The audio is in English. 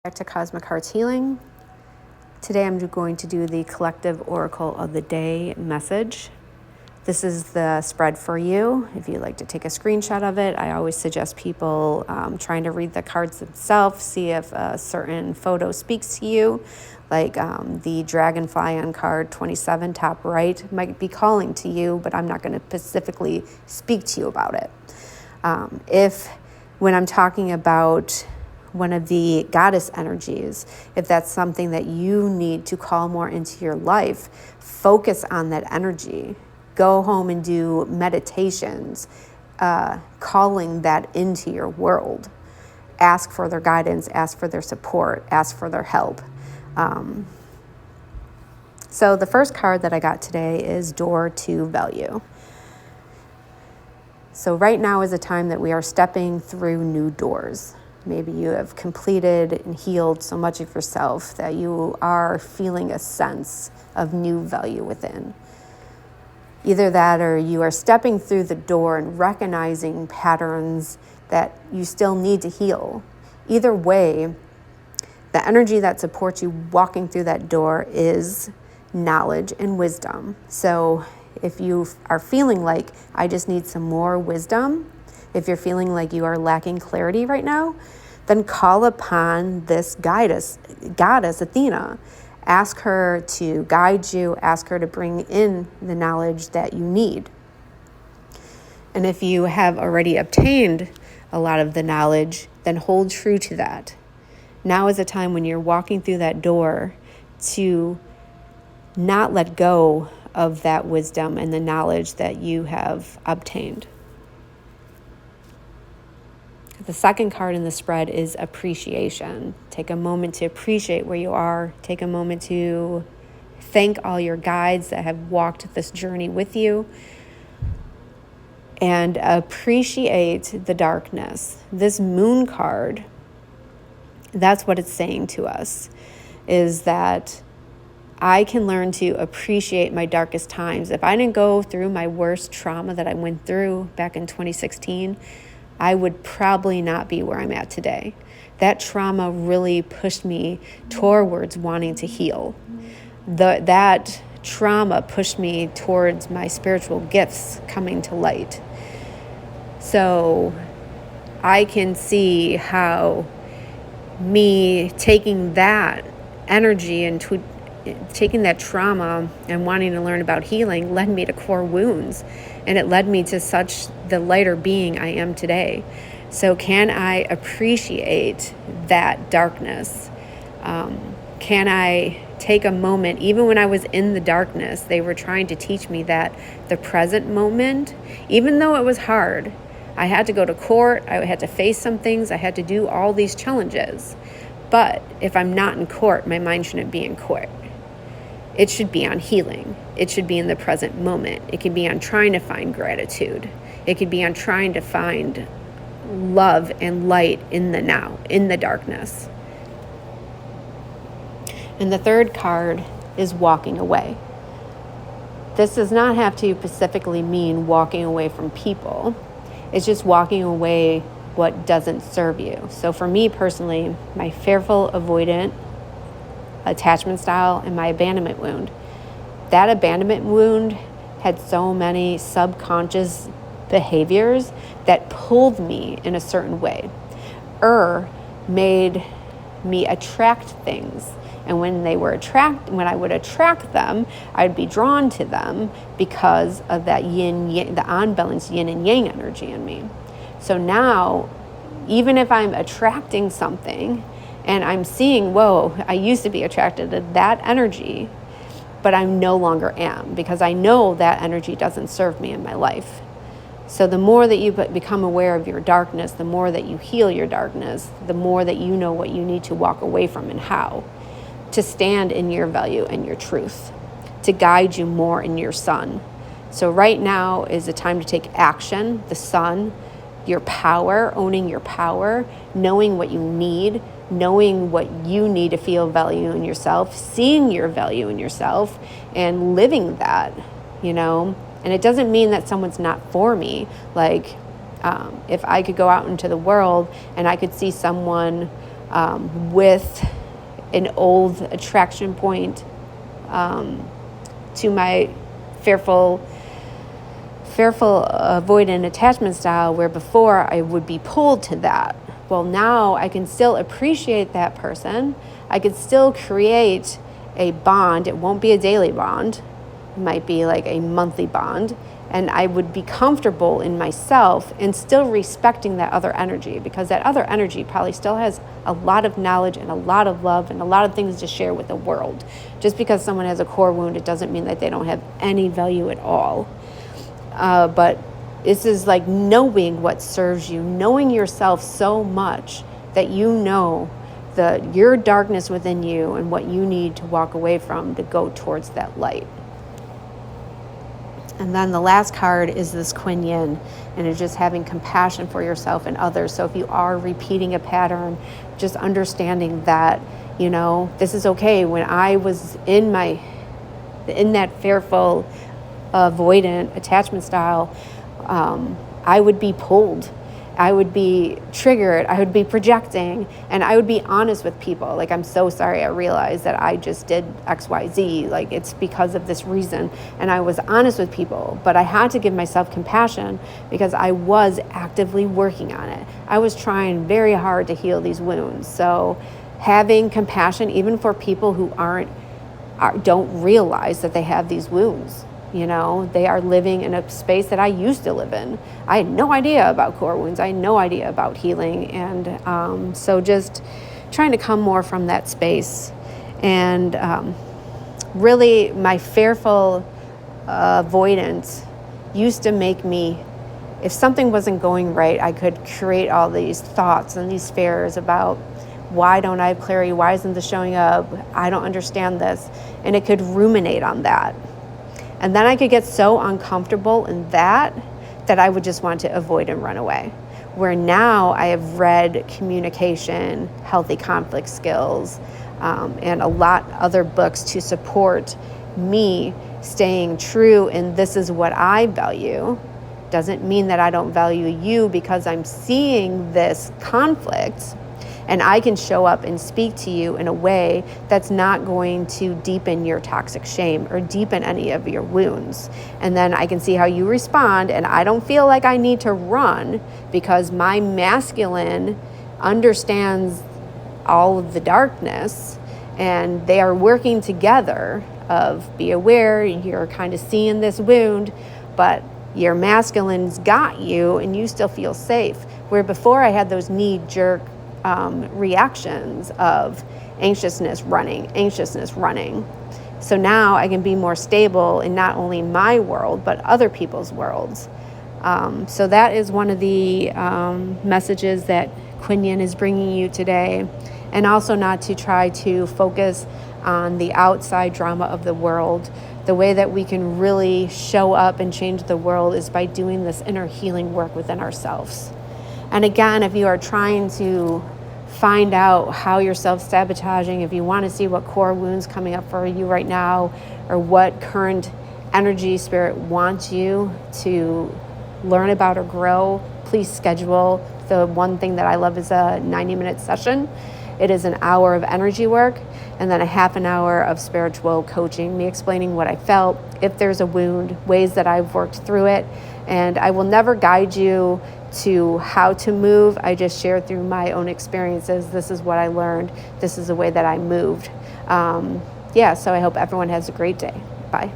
Back to Cosmic Hearts Healing. Today I'm going to do the Collective Oracle of the Day message. This is the spread for you. If you'd like to take a screenshot of it, I always suggest people trying to read the cards themselves, see if a certain photo speaks to you. Like the dragonfly on card 27, top right, might be calling to you, but I'm not going to specifically speak to you about it. When I'm talking about one of the goddess energies, if that's something that you need to call more into your life, focus on that energy. Go home and do meditations, calling that into your world. Ask for their guidance, ask for their support, ask for their help. So the first card that I got today is Door to Value. So right now is a time that we are stepping through new doors. Maybe you have completed and healed so much of yourself that you are feeling a sense of new value within. Either that or you are stepping through the door and recognizing patterns that you still need to heal. Either way, the energy that supports you walking through that door is knowledge and wisdom. So if you are feeling like I just need some more wisdom, if you're feeling like you are lacking clarity right now, then call upon this goddess Athena. Ask her to guide you, ask her to bring in the knowledge that you need. And if you have already obtained a lot of the knowledge, then hold true to that. Now is a time when you're walking through that door to not let go of that wisdom and the knowledge that you have obtained. The second card in the spread is appreciation. Take a moment to appreciate where you are. Take a moment to thank all your guides that have walked this journey with you. And appreciate the darkness. This moon card, that's what it's saying to us, is that I can learn to appreciate my darkest times. If I didn't go through my worst trauma that I went through back in 2016, I would probably not be where I'm at today. That trauma really pushed me towards wanting to heal. That trauma pushed me towards my spiritual gifts coming to light. So I can see how me taking that energy and taking that trauma and wanting to learn about healing led me to core wounds, and it led me to such the lighter being I am today. So can I appreciate that darkness? Can I take a moment, even when I was in the darkness, they were trying to teach me that the present moment, even though it was hard, I had to go to court, I had to face some things, I had to do all these challenges. But if I'm not in court, my mind shouldn't be in court. It should be on healing. It should be in the present moment. It could be on trying to find gratitude. It could be on trying to find love and light in the now, in the darkness. And the third card is walking away. This does not have to specifically mean walking away from people. It's just walking away what doesn't serve you. So for me personally, my fearful, avoidant attachment style and my abandonment wound. That abandonment wound had so many subconscious behaviors that pulled me in a certain way, made me attract things. And when I would attract them, I'd be drawn to them because of that yin, the unbalanced yin and yang energy in me. So now, even if I'm attracting something and I'm seeing, whoa, I used to be attracted to that energy, but I no longer am, because I know that energy doesn't serve me in my life. So the more that you become aware of your darkness, the more that you heal your darkness, the more that you know what you need to walk away from and how to stand in your value and your truth, to guide you more in your sun. So right now is a time to take action, the sun, your power, owning your power, knowing what you need, knowing what you need to feel value in yourself, seeing your value in yourself and living that, And it doesn't mean that someone's not for me. Like if I could go out into the world and I could see someone with an old attraction point to my fearful avoidant attachment style, where before I would be pulled to that. Well, now I can still appreciate that person. I could still create a bond. It won't be a daily bond. It might be like a monthly bond. And I would be comfortable in myself and still respecting that other energy, because that other energy probably still has a lot of knowledge and a lot of love and a lot of things to share with the world. Just because someone has a core wound, it doesn't mean that they don't have any value at all. But this is like knowing what serves you, knowing yourself so much that you know your darkness within you and what you need to walk away from to go towards that light. And then the last card is this Kuan Yin, and it's just having compassion for yourself and others. So if you are repeating a pattern, just understanding that, this is okay. When I was in that fearful, avoidant attachment style, I would be pulled. I would be triggered, I would be projecting, and I would be honest with people. Like, I'm so sorry, I realized that I just did XYZ, like it's because of this reason. And I was honest with people, but I had to give myself compassion because I was actively working on it. I was trying very hard to heal these wounds. So having compassion, even for people who don't realize that they have these wounds. They are living in a space that I used to live in. I had no idea about core wounds. I had no idea about healing. And so just trying to come more from that space. And really, my fearful avoidance used to make me, if something wasn't going right, I could create all these thoughts and these fears about, why don't I have clarity? Why isn't this showing up? I don't understand this. And it could ruminate on that. And then I could get so uncomfortable in that I would just want to avoid and run away. Where now I have read communication, healthy conflict skills, and a lot other books to support me staying true in this is what I value. Doesn't mean that I don't value you, because I'm seeing this conflict. And I can show up and speak to you in a way that's not going to deepen your toxic shame or deepen any of your wounds. And then I can see how you respond, and I don't feel like I need to run, because my masculine understands all of the darkness, and they are working together of, be aware, you're kind of seeing this wound, but your masculine's got you and you still feel safe. Where before I had those knee-jerk reactions of anxiousness running. So now I can be more stable in not only my world, but other people's worlds. So that is one of the messages that Kuan Yin is bringing you today. And also not to try to focus on the outside drama of the world. The way that we can really show up and change the world is by doing this inner healing work within ourselves. And again, if you are trying to find out how you're self-sabotaging, if you want to see what core wounds coming up for you right now, or what current energy spirit wants you to learn about or grow, please schedule. The one thing that I love is a 90-minute session. It is an hour of energy work and then a half an hour of spiritual coaching, me explaining what I felt, if there's a wound, ways that I've worked through it. And I will never guide you to how to move. I just share through my own experiences. This is what I learned. This is the way that I moved. So I hope everyone has a great day. Bye.